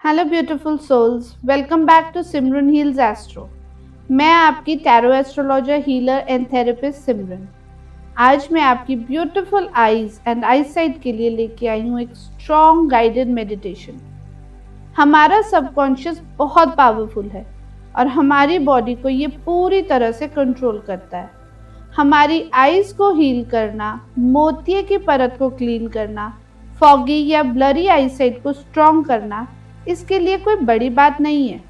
Hello beautiful souls, welcome back to Simran heals astro. मैं आपकी tarot astrologer, healer and therapist Simran. आज मैं आपकी beautiful eyes and eyesight के लिए लेके आई हूँ एक स्ट्रॉन्ग गाइडेड मेडिटेशन। हमारा सबकॉन्शियस बहुत पावरफुल है और हमारी बॉडी को ये पूरी तरह से कंट्रोल करता है। हमारी आईज को हील करना, मोतिये की परत को क्लीन करना, फॉगी या ब्लरी आई साइट को स्ट्रॉन्ग करना, इसके लिए कोई बड़ी बात नहीं है।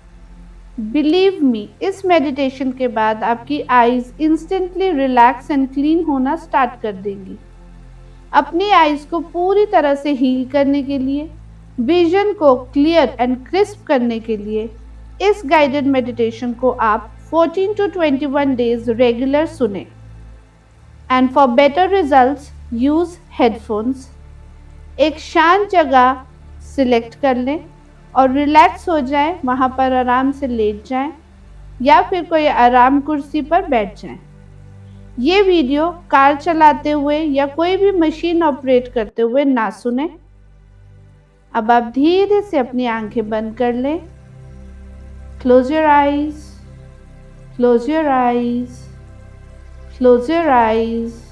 बिलीव मी, इस मेडिटेशन के बाद आपकी eyes instantly relax and clean होना स्टार्ट कर देंगी। अपनी आईज को पूरी तरह से हील करने के लिए, विजन को क्लियर एंड क्रिस्प करने के लिए इस गाइडेड मेडिटेशन को आप 14 to 21 डेज रेगुलर सुने। And for better results use headphones. एक शांत जगह सिलेक्ट कर लें और रिलैक्स हो जाएं, वहाँ पर आराम से लेट जाएं या फिर कोई आराम कुर्सी पर बैठ जाएं। ये वीडियो कार चलाते हुए या कोई भी मशीन ऑपरेट करते हुए ना सुने। अब आप धीरे से अपनी आंखें बंद कर लें। Close your eyes, close your eyes, close your eyes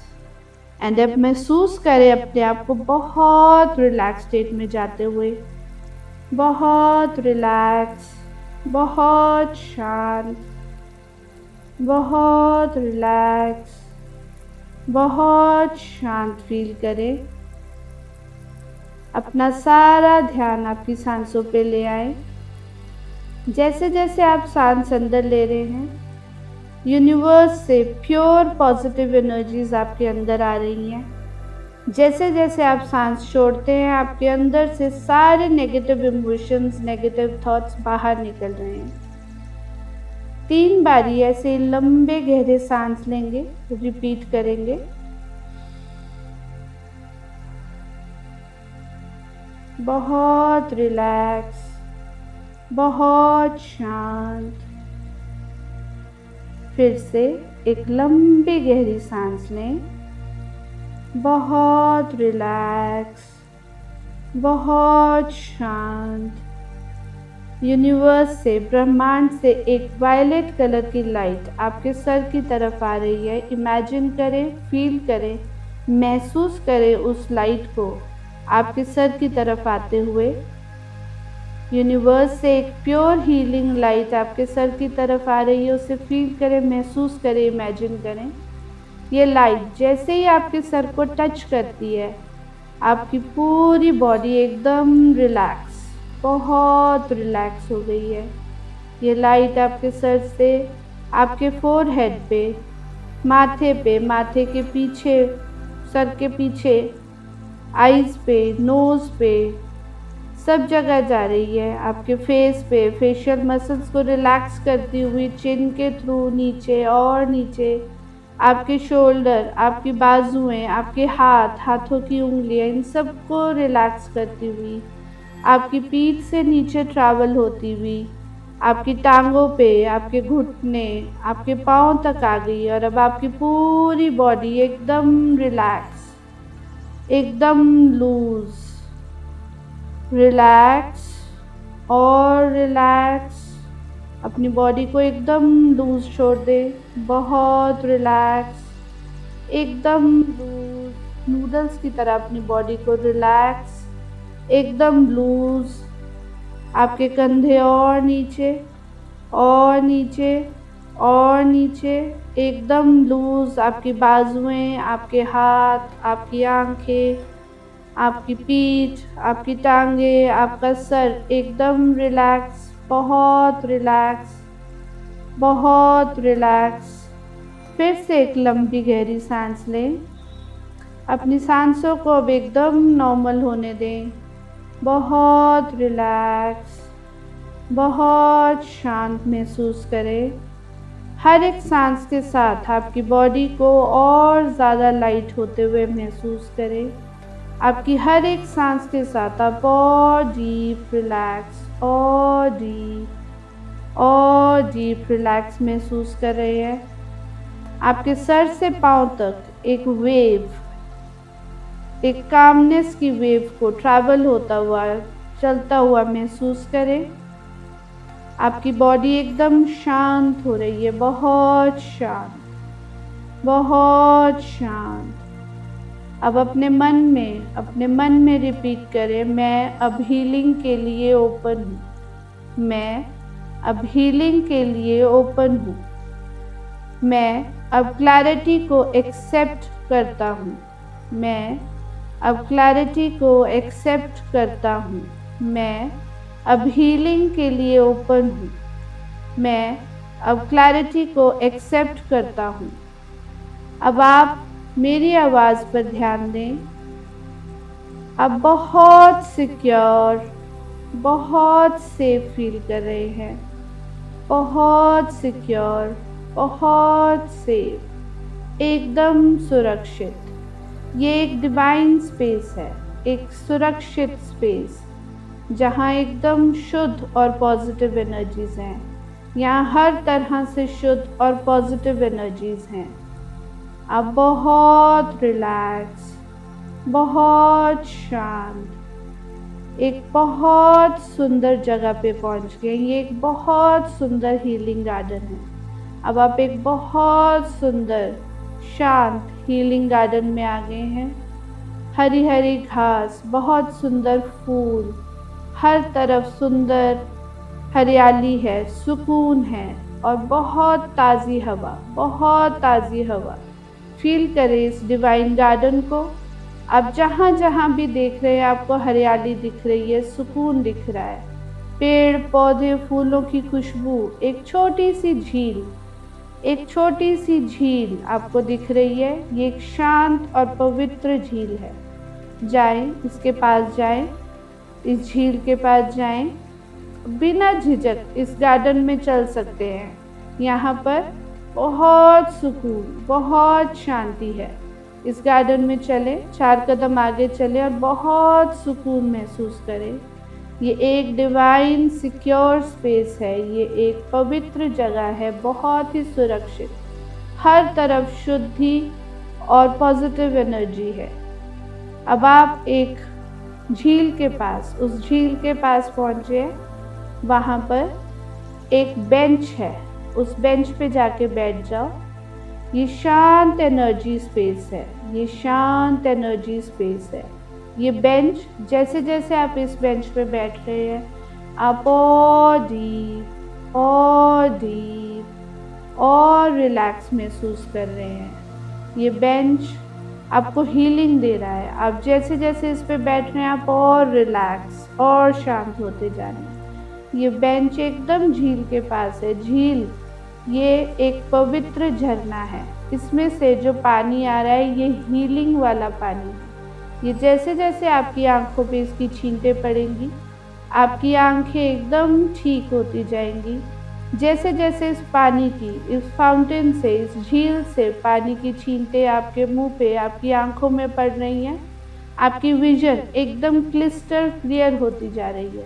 and अब महसूस करें अपने आप को बहुत रिलैक्स स्टेट में जाते हुए। बहुत रिलैक्स, बहुत शांत, बहुत रिलैक्स, बहुत शांत फील करें। अपना सारा ध्यान आपकी सांसों पे ले आए। जैसे जैसे आप सांस अंदर ले रहे हैं, यूनिवर्स से प्योर पॉजिटिव एनर्जीज आपके अंदर आ रही हैं। जैसे जैसे आप सांस छोड़ते हैं, आपके अंदर से सारे नेगेटिव इमोशंस, नेगेटिव थॉट्स बाहर निकल रहे हैं। 3 बारी ऐसे लंबे गहरे सांस लेंगे, रिपीट करेंगे। बहुत रिलैक्स, बहुत शांत। फिर से एक लंबी गहरी सांस लें। बहुत रिलैक्स, बहुत शांत। यूनिवर्स से, ब्रह्मांड से एक वायलेट कलर की लाइट आपके सर की तरफ आ रही है। इमेजिन करें, फील करें, महसूस करें उस लाइट को आपके सर की तरफ आते हुए। यूनिवर्स से एक प्योर हीलिंग लाइट आपके सर की तरफ आ रही है, उसे फील करें, महसूस करें, इमेजिन करें। ये लाइट जैसे ही आपके सर को टच करती है, आपकी पूरी बॉडी एकदम रिलैक्स, बहुत रिलैक्स हो गई है। ये लाइट आपके सर से आपके फोरहेड पे, माथे पे, माथे के पीछे, सर के पीछे, आईज पे, नोज़ पे, सब जगह जा रही है। आपके फेस पे, फेशियल मसल्स को रिलैक्स करती हुई चिन के थ्रू नीचे और नीचे, आपके शोल्डर, आपकी बाजुएं, आपके हाथ, हाथों की उंगलियां, इन सबको रिलैक्स करती हुई आपकी पीठ से नीचे ट्रैवल होती हुई आपकी टांगों पे, आपके घुटने, आपके पाँव तक आ गई। और अब आपकी पूरी बॉडी एकदम रिलैक्स, एकदम लूज, रिलैक्स और रिलैक्स। अपनी बॉडी को एकदम लूज छोड़ दे। बहुत रिलैक्स, एकदम लूज, नूडल्स की तरह अपनी बॉडी को रिलैक्स, एकदम लूज। आपके कंधे और नीचे और नीचे और नीचे, एकदम लूज। आपकी बाजुएं, आपके हाथ, आपकी आंखें, आपकी पीठ, आपकी टांगे, आपका सर एकदम रिलैक्स, बहुत रिलैक्स, बहुत रिलैक्स। फिर से एक लंबी गहरी सांस लें। अपनी सांसों को अब एकदम नॉर्मल होने दें। बहुत रिलैक्स, बहुत शांत महसूस करें। हर एक सांस के साथ आपकी बॉडी को और ज़्यादा लाइट होते हुए महसूस करें। आपकी हर एक सांस के साथ आप और डीप रिलैक्स, और डीप रिलैक्स महसूस कर रहे हैं। आपके सर से पांव तक एक वेव, एक कामनेस की वेव को ट्रैवल होता हुआ चलता हुआ महसूस करें। आपकी बॉडी एकदम शांत हो रही है, बहुत शांत, बहुत शांत। अब अपने मन में रिपीट करें, मैं अब हीलिंग के लिए ओपन हूँ। मैं अब हीलिंग के लिए ओपन हूँ। मैं अब क्लैरिटी को एक्सेप्ट करता हूँ। मैं अब क्लैरिटी को एक्सेप्ट करता हूँ। मैं अब हीलिंग के लिए ओपन हूँ। मैं अब क्लैरिटी को एक्सेप्ट करता हूँ। अब आप मेरी आवाज़ पर ध्यान दें। आप बहुत सिक्योर, बहुत सेफ फील कर रहे हैं। बहुत सिक्योर, बहुत सेफ, एकदम सुरक्षित। ये एक डिवाइन स्पेस है, एक सुरक्षित स्पेस जहाँ एकदम शुद्ध और पॉजिटिव एनर्जीज हैं। यहाँ हर तरह से शुद्ध और पॉजिटिव एनर्जीज हैं। आप बहुत रिलैक्स, बहुत शांत, एक बहुत सुंदर जगह पे पहुंच गए। ये एक बहुत सुंदर हीलिंग गार्डन है। अब आप एक बहुत सुंदर शांत हीलिंग गार्डन में आ गए हैं। हरी हरी घास, बहुत सुंदर फूल, हर तरफ सुंदर हरियाली है, सुकून है और बहुत ताज़ी हवा, बहुत ताज़ी हवा। फील करें इस डिवाइन गार्डन को। आप जहाँ जहाँ भी देख रहे हैं आपको हरियाली दिख रही है, सुकून दिख रहा है, पेड़ पौधे, फूलों की खुशबू, एक छोटी सी झील, एक छोटी सी झील आपको दिख रही है। ये एक शांत और पवित्र झील है। जाएं, इसके पास जाएं, इस झील के पास जाएं। बिना झिझक इस गार्डन में चल सकते हैं। यहाँ पर बहुत सुकून, बहुत शांति है। इस गार्डन में चलें, 4 कदम आगे चलें और बहुत सुकून महसूस करें। ये एक डिवाइन सिक्योर स्पेस है, ये एक पवित्र जगह है, बहुत ही सुरक्षित। हर तरफ शुद्धि और पॉजिटिव एनर्जी है। अब आप एक झील के पास, उस झील के पास पहुँचे। वहाँ पर एक बेंच है, उस बेंच पे जाके बैठ जाओ। ये शांत एनर्जी स्पेस है, ये शांत एनर्जी स्पेस है। ये बेंच, जैसे जैसे आप इस बेंच पे बैठ रहे हैं, आप और डीप और रिलैक्स महसूस कर रहे हैं। ये बेंच आपको हीलिंग दे रहा है। आप जैसे जैसे इस पे बैठ रहे हैं, आप और रिलैक्स और शांत होते जा रहे हैं। ये बेंच एकदम झील के पास है। झील ये एक पवित्र झरना है। इसमें से जो पानी आ रहा है ये हीलिंग वाला पानी है। ये जैसे जैसे आपकी आंखों पे इसकी छींटें पड़ेंगी, आपकी आंखें एकदम ठीक होती जाएंगी। जैसे जैसे इस पानी की, इस फाउंटेन से, इस झील से पानी की छींटें आपके मुंह पे, आपकी आंखों में पड़ रही हैं, आपकी विजन एकदम क्रिस्टल क्लियर होती जा रही है।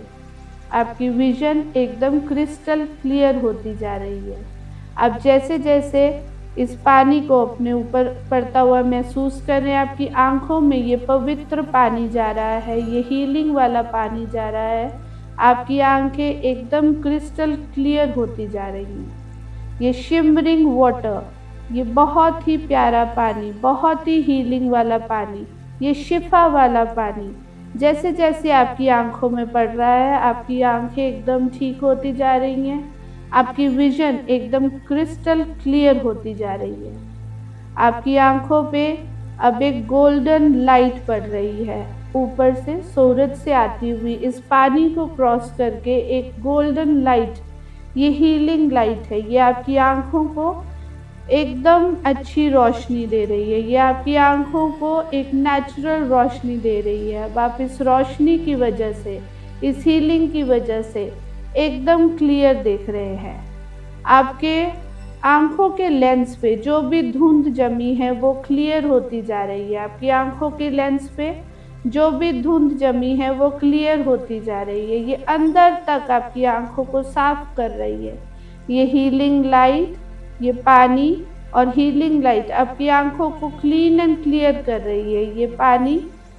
आपकी विजन एकदम क्रिस्टल क्लियर होती जा रही है। आप जैसे जैसे इस पानी को अपने ऊपर पड़ता हुआ महसूस कर रहे हैं, आपकी आंखों में ये पवित्र पानी जा रहा है, ये हीलिंग वाला पानी जा रहा है। आपकी आंखें एकदम क्रिस्टल क्लियर होती जा रही हैं। ये शिमरिंग वाटर, ये बहुत ही प्यारा पानी, बहुत ही हीलिंग वाला पानी, ये शिफा वाला पानी जैसे जैसे आपकी आंखों में पड़ रहा है, आपकी आंखें एकदम ठीक होती जा रही हैं। आपकी विजन एकदम क्रिस्टल क्लियर होती जा रही है। आपकी आंखों पे अब एक गोल्डन लाइट पड़ रही है। ऊपर से सूरज से आती हुई इस पानी को क्रॉस करके एक गोल्डन लाइट, ये हीलिंग लाइट है। ये आपकी आंखों को एकदम अच्छी रोशनी दे रही है। ये आपकी आंखों को एक नेचुरल रोशनी दे रही है। अब आप इस रोशनी की वजह से, इस हीलिंग की वजह से एकदम क्लियर देख रहे हैं। आपके आंखों के लेंस पे जो भी धुंध जमी है वो क्लियर होती जा रही है। आपकी आंखों के लेंस पे जो भी धुंध जमी है वो क्लियर होती जा रही है। ये अंदर तक आपकी आंखों को साफ कर रही है। ये हीलिंग लाइट, ये पानी और हीलिंग लाइट आपकी आंखों को क्लीन एंड क्लियर कर रही है। ये पानी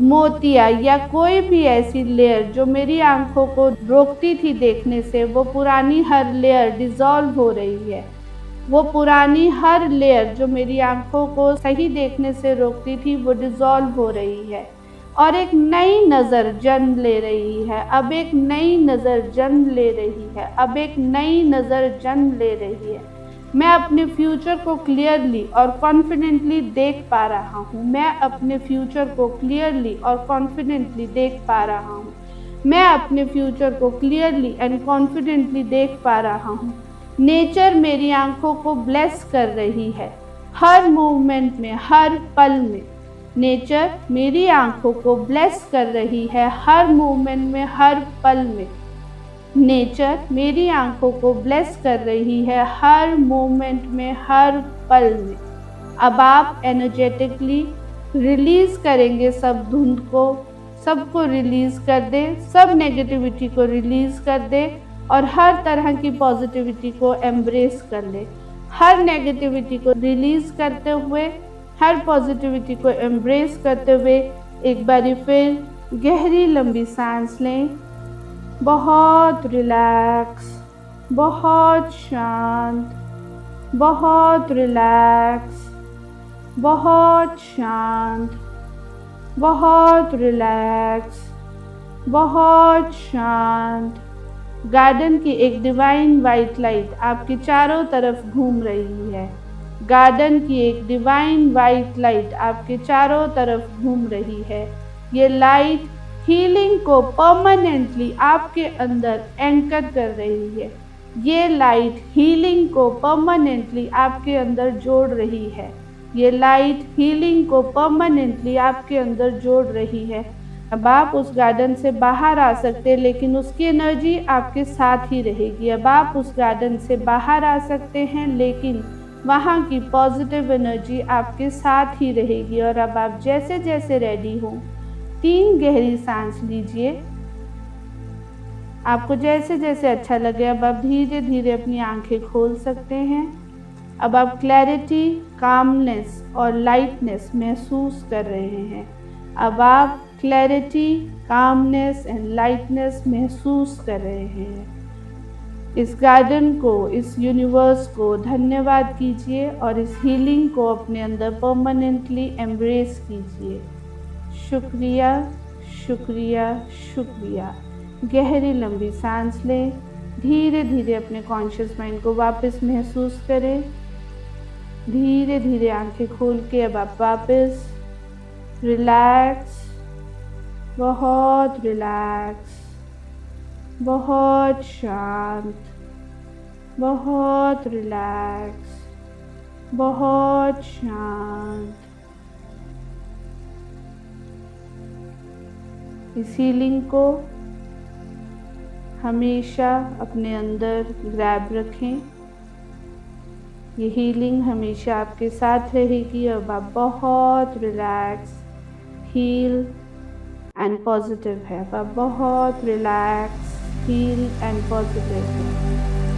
मोतिया या कोई भी ऐसी लेयर जो मेरी आंखों को रोकती थी देखने से, वो पुरानी हर लेयर डिसॉल्व हो रही है। वो पुरानी हर लेयर जो मेरी आंखों को सही देखने से रोकती थी, वो डिसॉल्व हो रही है और एक नई नज़र जन्म ले रही है। अब एक नई नज़र जन्म ले रही है। अब एक नई नज़र जन्म ले रही है। मैं अपने फ्यूचर को क्लियरली और कॉन्फिडेंटली देख पा रहा हूँ। मैं अपने फ्यूचर को क्लियरली और कॉन्फिडेंटली देख पा रहा हूँ। मैं अपने फ्यूचर को क्लियरली एंड कॉन्फिडेंटली देख पा रहा हूँ। नेचर मेरी आंखों को ब्लेस कर रही है हर मूवमेंट में, हर पल में। नेचर मेरी आंखों को ब्लेस कर रही है हर मूवमेंट में, हर पल में। नेचर मेरी आंखों को ब्लेस कर रही है हर मोमेंट में, हर पल में। अब आप एनर्जेटिकली रिलीज करेंगे सब धुंध को, सबको रिलीज कर दे, सब नेगेटिविटी को रिलीज कर दे और हर तरह की पॉजिटिविटी को एम्ब्रेस कर ले। हर नेगेटिविटी को रिलीज करते हुए, हर पॉजिटिविटी को एम्ब्रेस करते हुए एक बारी फिर गहरी लंबी सांस लें। बहुत रिलैक्स, बहुत शांत, बहुत रिलैक्स, बहुत शांत, बहुत रिलैक्स, बहुत शांत। गार्डन की एक डिवाइन वाइट लाइट आपके चारों तरफ घूम रही है। गार्डन की एक डिवाइन वाइट लाइट आपके चारों तरफ घूम रही है। ये लाइट हीलिंग को परमानेंटली आपके अंदर एंकर कर रही है। ये लाइट हीलिंग को परमानेंटली आपके अंदर जोड़ रही है। ये लाइट हीलिंग को परमानेंटली आपके अंदर जोड़ रही है। अब आप उस गार्डन से बाहर आ सकते हैं, लेकिन उसकी एनर्जी आपके साथ ही रहेगी। अब आप उस गार्डन से बाहर आ सकते हैं, लेकिन वहाँ की पॉजिटिव एनर्जी आपके साथ ही रहेगी। और अब आप जैसे जैसे रेडी हो, 3 गहरी सांस लीजिए। आपको जैसे जैसे अच्छा लगे अब आप धीरे धीरे अपनी आंखें खोल सकते हैं। अब आप क्लैरिटी, कामनेस और लाइटनेस महसूस कर रहे हैं। अब आप क्लैरिटी, कामनेस एंड लाइटनेस महसूस कर रहे हैं। इस गार्डन को, इस यूनिवर्स को धन्यवाद कीजिए और इस हीलिंग को अपने अंदर परमानेंटली एम्ब्रेस कीजिए। शुक्रिया, शुक्रिया, शुक्रिया। गहरी लंबी सांस लें। धीरे धीरे अपने कॉन्शियस माइंड को वापस महसूस करें। धीरे धीरे आंखें खोल के अब आप वापस रिलैक्स, बहुत रिलैक्स, बहुत शांत, बहुत रिलैक्स, बहुत शांत। इस हीलिंग को हमेशा अपने अंदर ग्रैब रखें। ये हीलिंग हमेशा आपके साथ रहेगी। अब आप बहुत रिलैक्स, हील एंड पॉजिटिव है। अब आप बहुत रिलैक्स, हील एंड पॉजिटिव है।